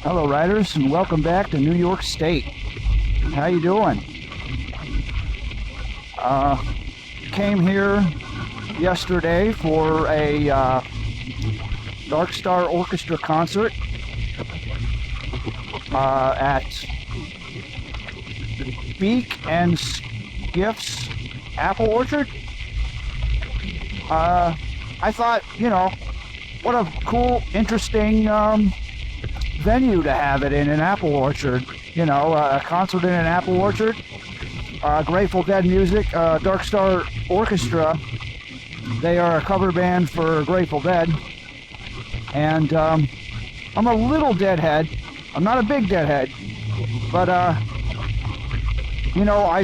Hello, riders, and welcome back to New York State. How you doing? Came here yesterday for a Dark Star Orchestra concert at Beak and Skiff's Apple Orchard. I thought, what a cool, interesting venue to have it in an apple orchard. A concert in an apple orchard. Grateful Dead music. Dark Star Orchestra, they are a cover band for Grateful Dead. And I'm a little Deadhead. I'm not a big Deadhead. But, I've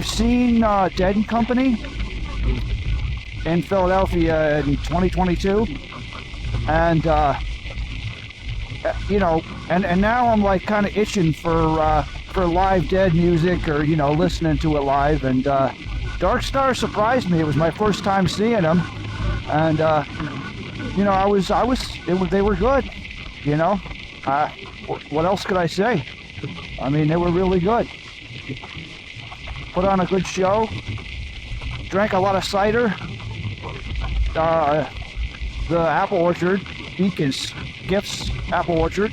seen Dead and Company in Philadelphia in 2022. And, and now I'm like kind of itching for live Dead music or, listening to it live. And Dark Star surprised me. It was my first time seeing them. And, they were good, what else could I say? I mean, they were really good. Put on a good show. Drank a lot of cider. The Apple Orchard, Beacon's Gifts Apple Orchard,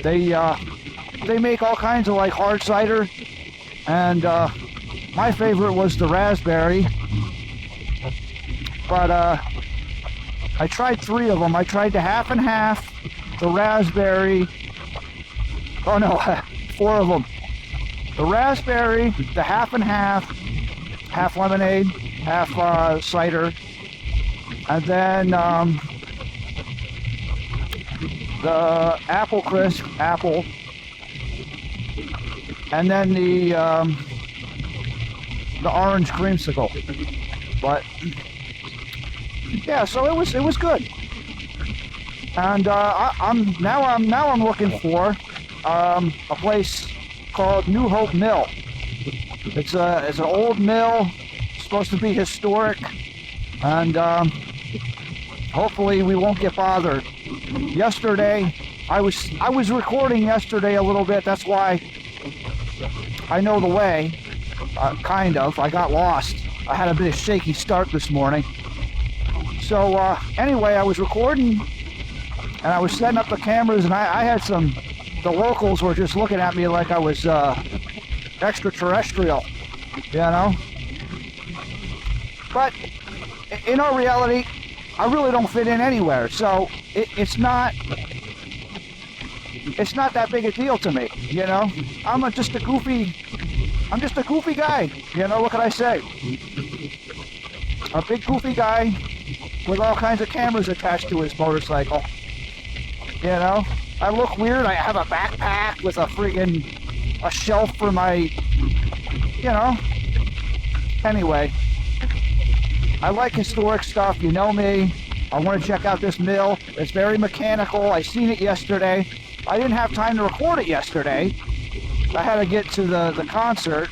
they make all kinds of like hard cider, and my favorite was the raspberry. But I tried 3 of them. I tried the half and half, the raspberry. Oh no, 4 of them. The raspberry, the half and half lemonade, half cider. And then the apple crisp, apple, and then the orange creamsicle. But yeah, so it was good. And I'm looking for a place called New Hope Mill. It's an old mill, supposed to be historic, and hopefully we won't get bothered. Yesterday, I was recording yesterday a little bit. That's why I know the way, kind of. I got lost. I had a bit of shaky start this morning. So anyway, I was recording, and I was setting up the cameras, and I had the locals were just looking at me like I was extraterrestrial, But in our reality, I really don't fit in anywhere, so it's not that big a deal to me, I'm just a goofy guy, what can I say? A big goofy guy with all kinds of cameras attached to his motorcycle, I look weird. I have a backpack with a shelf for my, anyway. I like historic stuff, you know me. I want to check out this mill. It's very mechanical. I seen it yesterday. I didn't have time to record it yesterday. I had to get to the concert.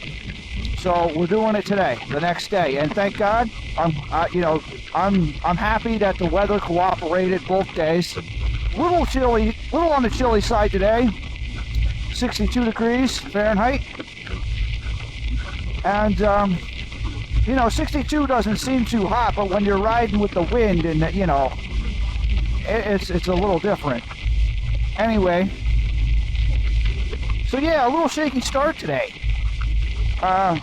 So we're doing it today, the next day. And thank God, I'm happy that the weather cooperated both days. Little chilly, little on the chilly side today. 62 degrees Fahrenheit. And 62 doesn't seem too hot, but when you're riding with the wind and, it's a little different. Anyway, so yeah, a little shaky start today. I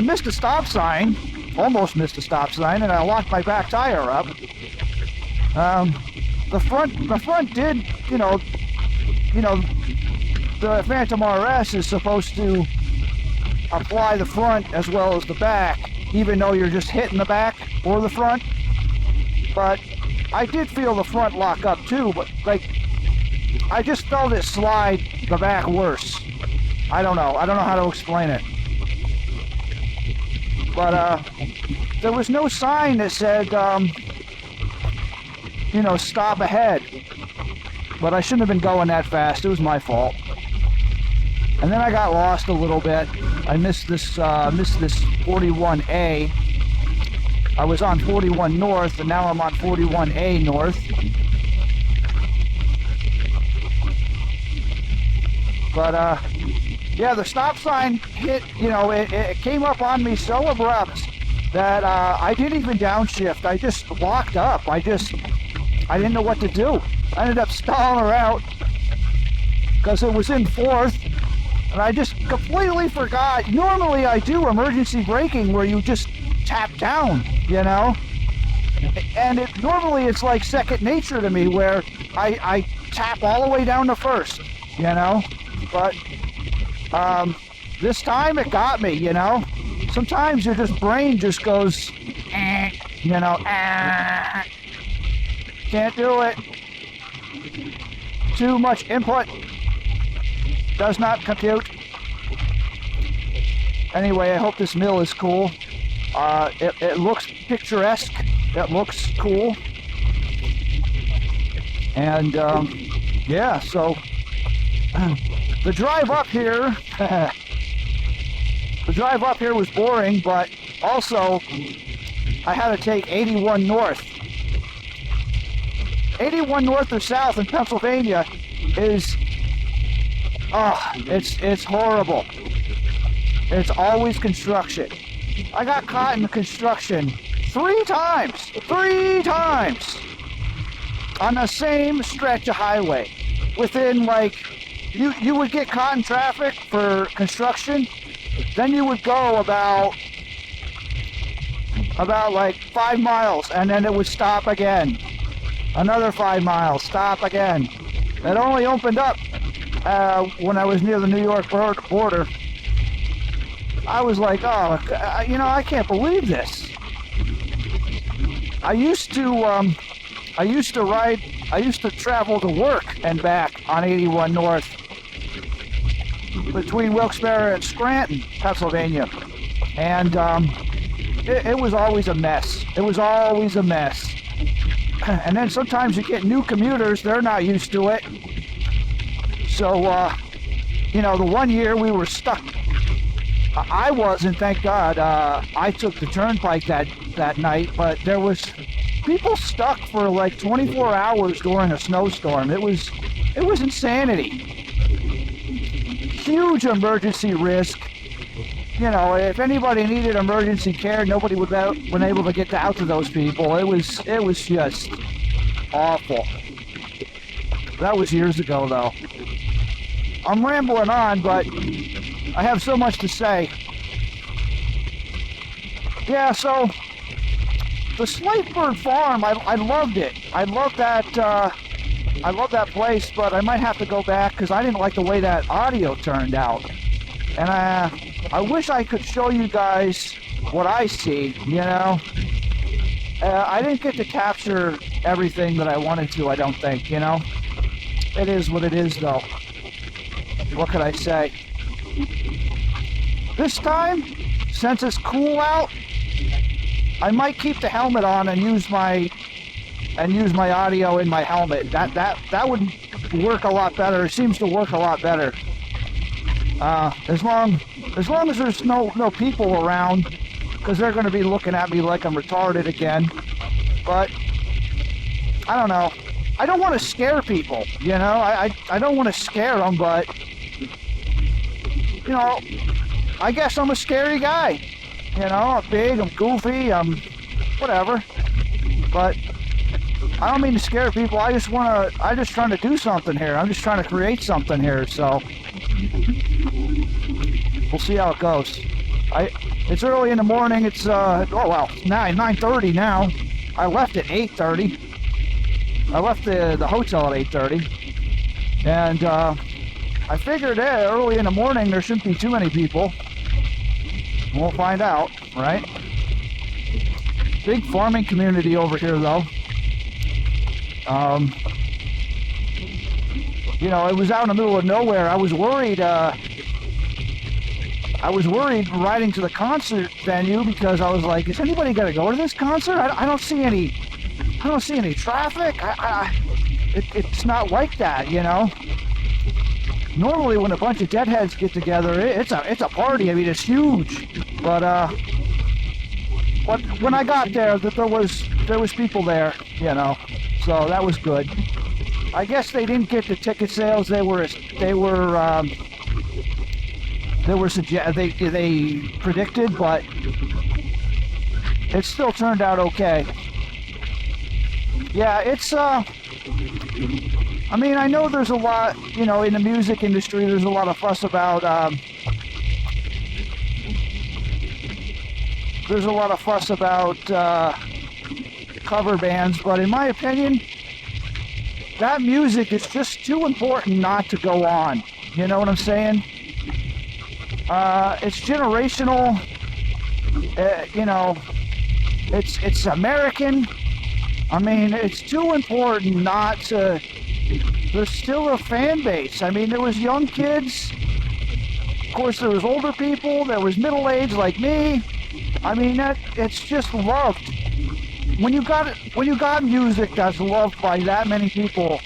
missed a stop sign, almost missed a stop sign, and I locked my back tire up. The front did, the Phantom RS is supposed to apply the front as well as the back, even though you're just hitting the back or the front. But I did feel the front lock up too, but I just felt it slide the back worse. I don't know how to explain it. But there was no sign that said, stop ahead. But I shouldn't have been going that fast. It was my fault. And then I got lost a little bit. I missed this 41A. I was on 41 North, and now I'm on 41A North. But yeah, the stop sign hit, you know, it came up on me so abrupt that I didn't even downshift. I just locked up. I didn't know what to do. I ended up stalling her out because it was in fourth, and I just completely forgot. Normally I do emergency braking where you just tap down, you know, and normally it's like second nature to me where I tap all the way down to first, you know, but this time it got me, you know. Sometimes your brain just goes, you know, can't do it. Too much input. Does not compute. Anyway, I hope this mill is cool. It looks picturesque. It looks cool. And yeah, so the drive up here, was boring, but also I had to take 81 north. 81 north or south in Pennsylvania is, it's horrible. It's always construction. I got caught in the construction 3 times on the same stretch of highway. Within like, you would get caught in traffic for construction, then you would go about like 5 miles, and then it would stop again. Another 5 miles, stop again. It only opened up when I was near the New York border. I was like, oh, you know, I can't believe this. I used to travel to work and back on 81 North between Wilkes-Barre and Scranton, Pennsylvania, and it was always a mess. It was always a mess. And then sometimes you get new commuters, they're not used to it. So, you know, the one year we were stuck. I wasn't, thank God. I took the turnpike that night, but there was people stuck for like 24 hours during a snowstorm. It was insanity. Huge emergency risk. You know, if anybody needed emergency care, nobody would have been able to get out to those people. It was just awful. That was years ago, though. I'm rambling on, but I have so much to say. Yeah, so the Slateford Farm, I loved it. I love that place, but I might have to go back because I didn't like the way that audio turned out. And I wish I could show you guys what I see, you know. I didn't get to capture everything that I wanted to, I don't think, you know. It is what it is, though. What could I say? This time, since it's cool out, I might keep the helmet on and use my audio in my helmet. That would work a lot better. It seems to work a lot better. As long as there's no people around, because they're going to be looking at me like I'm retarded again. But I don't know. I don't want to scare people, you know. I don't want to scare them, but you know, I guess I'm a scary guy. You know, I'm big, I'm goofy, I'm whatever. But I don't mean to scare people. I'm just trying to do something here. I'm just trying to create something here. So we'll see how it goes. It's early in the morning. It's 9:30 now. I left at 8:30. I left the hotel at 8:30, and I figured early in the morning there shouldn't be too many people. We'll find out, right? Big farming community over here, though. You know, it was out in the middle of nowhere. I was worried riding to the concert venue because I was like, is anybody gonna go to this concert? I don't see any traffic. It's not like that, you know. Normally when a bunch of deadheads get together, it's a party. I mean, it's huge. But when I got there, there was people there, you know. So that was good. I guess they didn't get the ticket sales they predicted, but it still turned out okay. Yeah, it's I mean, I know there's a lot, in the music industry, there's a lot of fuss about cover bands, but in my opinion, that music is just too important not to go on. You know what I'm saying? It's generational. It's American. I mean, it's too important not to. There's still a fan base. I mean, there was young kids. Of course, there was older people. There was middle-aged like me. I mean, it's just loved. When you got music that's loved by that many people,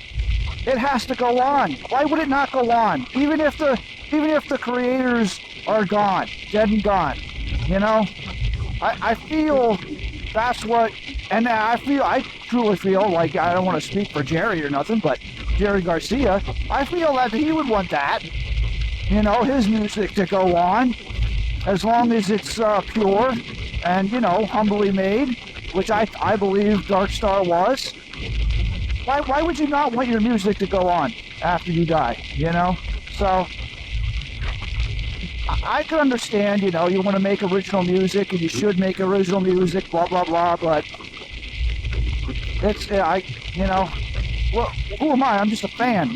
it has to go on. Why would it not go on? Even if the creators are gone, dead and gone, I feel that's what, and I truly feel like, I don't want to speak for Jerry or nothing, but Jerry Garcia, I feel that he would want that, his music to go on, as long as it's pure and, humbly made, which I believe Dark Star was. Why would you not want your music to go on after you die, So, I can understand, you want to make original music, and you should make original music, blah, blah, blah, but it's, well, who am I? I'm just a fan,